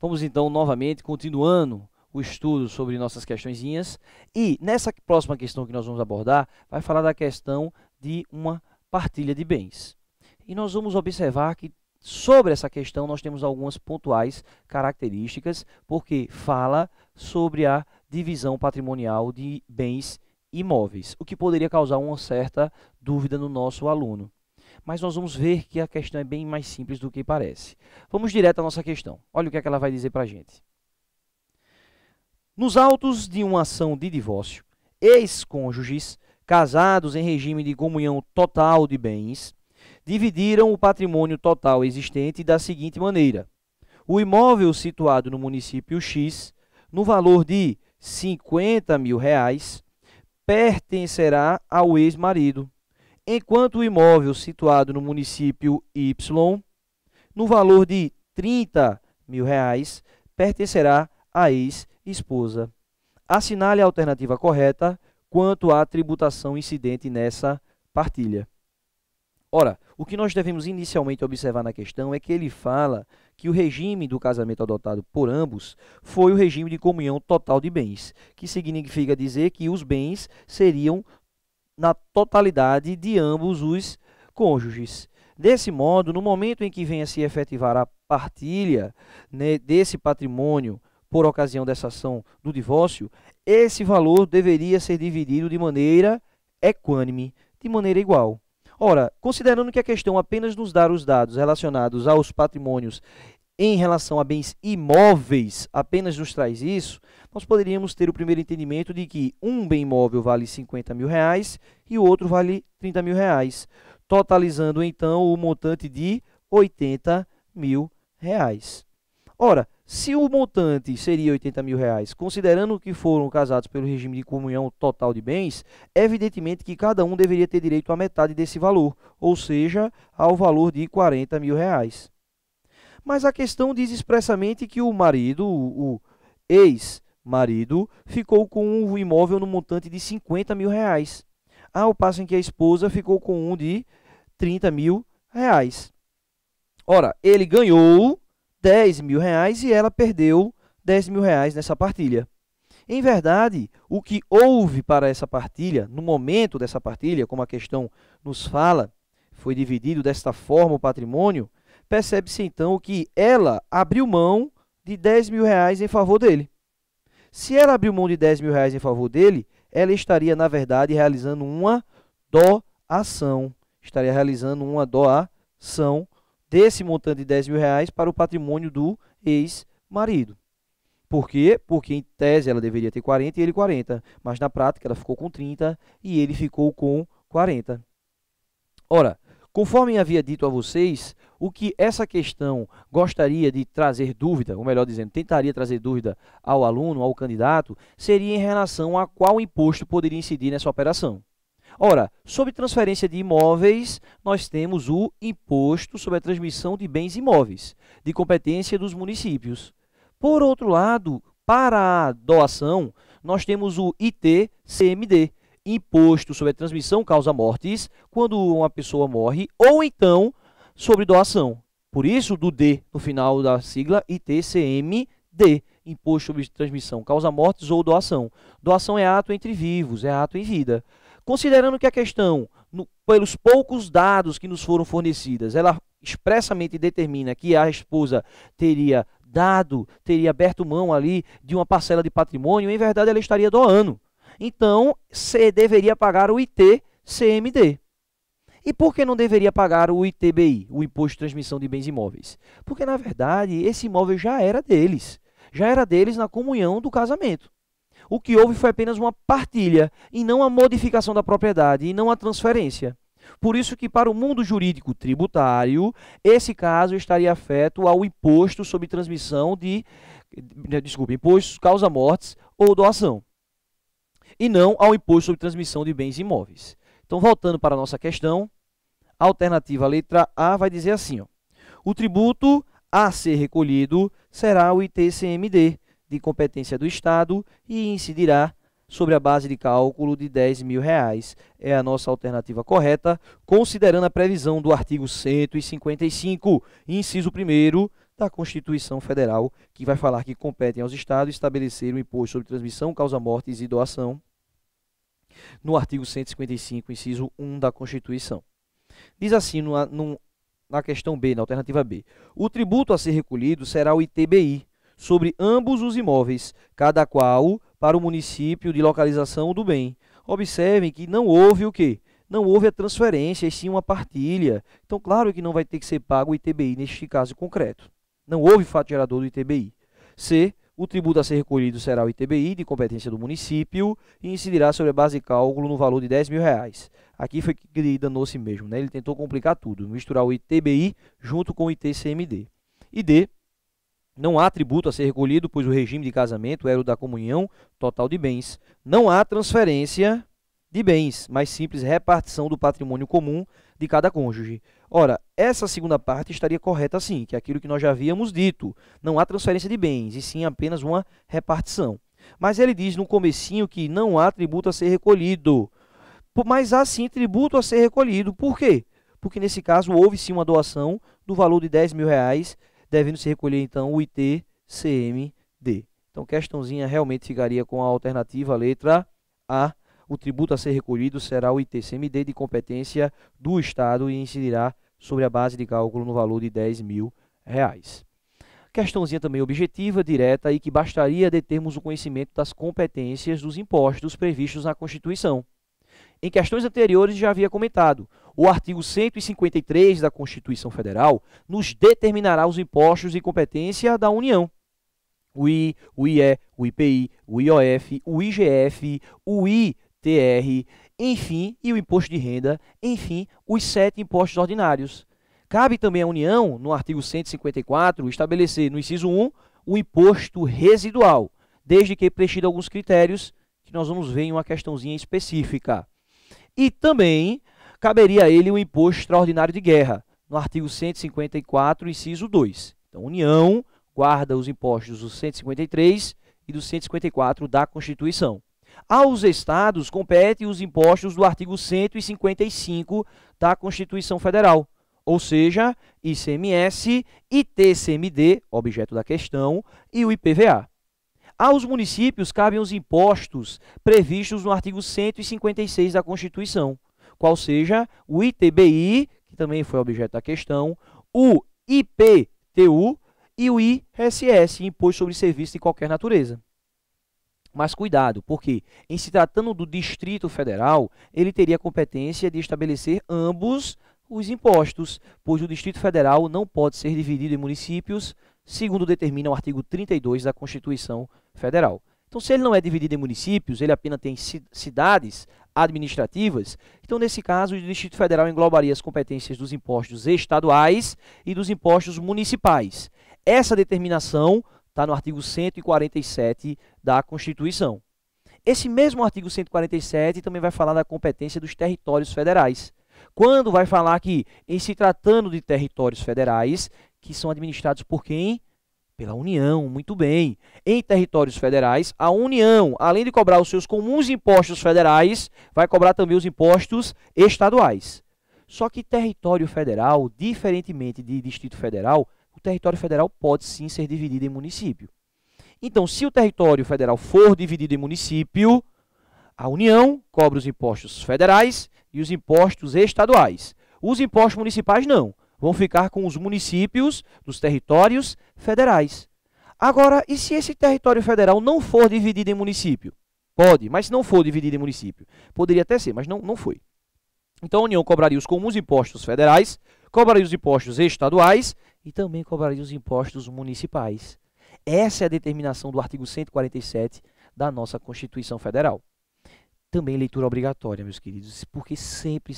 Vamos então novamente continuando o estudo sobre nossas questõezinhas. E nessa próxima questão que nós vamos abordar, vai falar da questão de uma partilha de bens. E nós vamos observar que sobre essa questão nós temos algumas pontuais características, porque fala sobre a divisão patrimonial de bens imóveis, o que poderia causar uma certa dúvida no nosso aluno. Mas nós vamos ver que a questão é bem mais simples do que parece. Vamos direto à nossa questão. Olha o que é que ela vai dizer para a gente. Nos autos de uma ação de divórcio, ex-cônjuges, casados em regime de comunhão total de bens, dividiram o patrimônio total existente da seguinte maneira. O imóvel situado no município X, no valor de R$50 mil, pertencerá ao ex-marido, enquanto o imóvel situado no município Y, no valor de R$30 mil, pertencerá à ex-esposa. Assinale a alternativa correta quanto à tributação incidente nessa partilha. Ora, o que nós devemos inicialmente observar na questão é que ele fala que o regime do casamento adotado por ambos foi o regime de comunhão total de bens, que significa dizer que os bens seriam na totalidade de ambos os cônjuges. Desse modo, no momento em que venha a se efetivar a partilha, né, desse patrimônio por ocasião dessa ação do divórcio, esse valor deveria ser dividido de maneira equânime, de maneira igual. Ora, considerando que a questão apenas nos dá os dados relacionados aos patrimônios em relação a bens imóveis, apenas nos traz isso, nós poderíamos ter o primeiro entendimento de que um bem imóvel vale R$50 mil e o outro vale R$30 mil, totalizando então o montante de R$80 mil. Ora, se o montante seria R$80 mil, considerando que foram casados pelo regime de comunhão total de bens, evidentemente que cada um deveria ter direito à metade desse valor, ou seja, ao valor de R$40 mil. Mas a questão diz expressamente que o marido, o ex-marido, ficou com um imóvel no montante de R$50 mil, ao passo em que a esposa ficou com um de R$30 mil. Ora, ele ganhou R$10 mil e ela perdeu R$10 mil nessa partilha. Em verdade, o que houve para essa partilha, no momento dessa partilha, como a questão nos fala, foi dividido desta forma o patrimônio, percebe-se então que ela abriu mão de R$10 mil em favor dele. Se ela abriu mão de R$10 mil em favor dele, ela estaria, na verdade, realizando uma doação. Estaria realizando uma doação desse montante de R$10 mil para o patrimônio do ex-marido. Por quê? Porque em tese ela deveria ter 40 e ele 40, mas na prática ela ficou com 30 e ele ficou com 40. Ora, conforme havia dito a vocês, o que essa questão gostaria de trazer dúvida, ou melhor dizendo, tentaria trazer dúvida ao aluno, ao candidato, seria em relação a qual imposto poderia incidir nessa operação. Ora, sobre transferência de imóveis, nós temos o Imposto sobre a Transmissão de Bens Imóveis, de competência dos municípios. Por outro lado, para a doação, nós temos o ITCMD, Imposto sobre a Transmissão Causa-Mortis, quando uma pessoa morre, ou então sobre doação. Por isso, do D no final da sigla, ITCMD, Imposto sobre Transmissão Causa-Mortis ou doação. Doação é ato entre vivos, é ato em vida. Considerando que a questão, pelos poucos dados que nos foram fornecidos, ela expressamente determina que a esposa teria aberto mão ali de uma parcela de patrimônio, em verdade ela estaria doando. Então, você deveria pagar o ITCMD. E por que não deveria pagar o ITBI, o Imposto de Transmissão de Bens Imóveis? Porque, na verdade, esse imóvel já era deles na comunhão do casamento. O que houve foi apenas uma partilha e não a modificação da propriedade e não a transferência. Por isso que para o mundo jurídico tributário, esse caso estaria afeto ao imposto sobre transmissão imposto causa-mortes ou doação, e não ao imposto sobre transmissão de bens imóveis. Então, voltando para a nossa questão, a alternativa letra A vai dizer assim, ó, o tributo a ser recolhido será o ITCMD, de competência do Estado, e incidirá sobre a base de cálculo de R$10 mil. É a nossa alternativa correta, considerando a previsão do artigo 155, inciso 1º da Constituição Federal, que vai falar que competem aos estados estabelecer o imposto sobre transmissão, causa-mortes e doação, no artigo 155, inciso 1 da Constituição. Diz assim na questão B, na alternativa B, o tributo a ser recolhido será o ITBI, sobre ambos os imóveis, cada qual para o município de localização do bem. Observem que não houve o quê? Não houve a transferência, e sim uma partilha. Então, claro que não vai ter que ser pago o ITBI neste caso concreto. Não houve fato gerador do ITBI. C. O tributo a ser recolhido será o ITBI, de competência do município, e incidirá sobre a base de cálculo no valor de R$10.000. Aqui foi que ele danou-se mesmo, né? Ele tentou complicar tudo, misturar o ITBI junto com o ITCMD. E D. Não há tributo a ser recolhido, pois o regime de casamento era o da comunhão total de bens. Não há transferência de bens, mas simples repartição do patrimônio comum de cada cônjuge. Ora, essa segunda parte estaria correta sim, que é aquilo que nós já havíamos dito. Não há transferência de bens, e sim apenas uma repartição. Mas ele diz no comecinho que não há tributo a ser recolhido. Mas há sim tributo a ser recolhido. Por quê? Porque nesse caso houve sim uma doação do valor de R$10.000, devendo se recolher então o ITCMD. Então, questãozinha realmente ficaria com a alternativa letra A. O tributo a ser recolhido será o ITCMD de competência do Estado e incidirá sobre a base de cálculo no valor de R$10.000. Questãozinha também objetiva, direta, e que bastaria de termos o conhecimento das competências dos impostos previstos na Constituição. Em questões anteriores já havia comentado, o artigo 153 da Constituição Federal nos determinará os impostos de competência da União. O I, o IE, o IPI, o IOF, o IGF, o ITR, enfim, e o imposto de renda, enfim, os 7 impostos ordinários. Cabe também à União, no artigo 154, estabelecer no inciso 1 o imposto residual, desde que preenchido alguns critérios que nós vamos ver em uma questãozinha específica. E também caberia a ele o imposto extraordinário de guerra, no artigo 154, inciso 2. Então, a União guarda os impostos do 153 e do 154 da Constituição. Aos estados competem os impostos do artigo 155 da Constituição Federal, ou seja, ICMS, ITCMD, objeto da questão, e o IPVA. Aos municípios cabem os impostos previstos no artigo 156 da Constituição, qual seja o ITBI, que também foi objeto da questão, o IPTU e o ISS, Imposto sobre Serviço de Qualquer Natureza. Mas cuidado, porque em se tratando do Distrito Federal, ele teria a competência de estabelecer ambos os impostos, pois o Distrito Federal não pode ser dividido em municípios, segundo determina o artigo 32 da Constituição Federal. Então, se ele não é dividido em municípios, ele apenas tem cidades administrativas, então, nesse caso, o Distrito Federal englobaria as competências dos impostos estaduais e dos impostos municipais. Essa determinação está no artigo 147 da Constituição. Esse mesmo artigo 147 também vai falar da competência dos territórios federais. Quando vai falar que, em se tratando de territórios federais, que são administrados por quem? Pela União, muito bem. Em territórios federais, a União, além de cobrar os seus comuns impostos federais, vai cobrar também os impostos estaduais. Só que território federal, diferentemente de Distrito Federal, o território federal pode sim ser dividido em município. Então, se o território federal for dividido em município, a União cobra os impostos federais e os impostos estaduais. Os impostos municipais não, vão ficar com os municípios dos territórios federais. Agora, e se esse território federal não for dividido em município? Pode, mas se não for dividido em município, poderia até ser, mas não foi. Então, a União cobraria os comuns impostos federais, cobraria os impostos estaduais e também cobraria os impostos municipais. Essa é a determinação do artigo 147 da nossa Constituição Federal. Também leitura obrigatória, meus queridos, porque sempre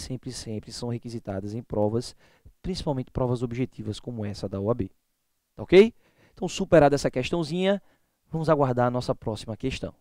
são requisitadas em provas, principalmente provas objetivas como essa da OAB. Tá ok? Então, superada essa questãozinha, vamos aguardar a nossa próxima questão.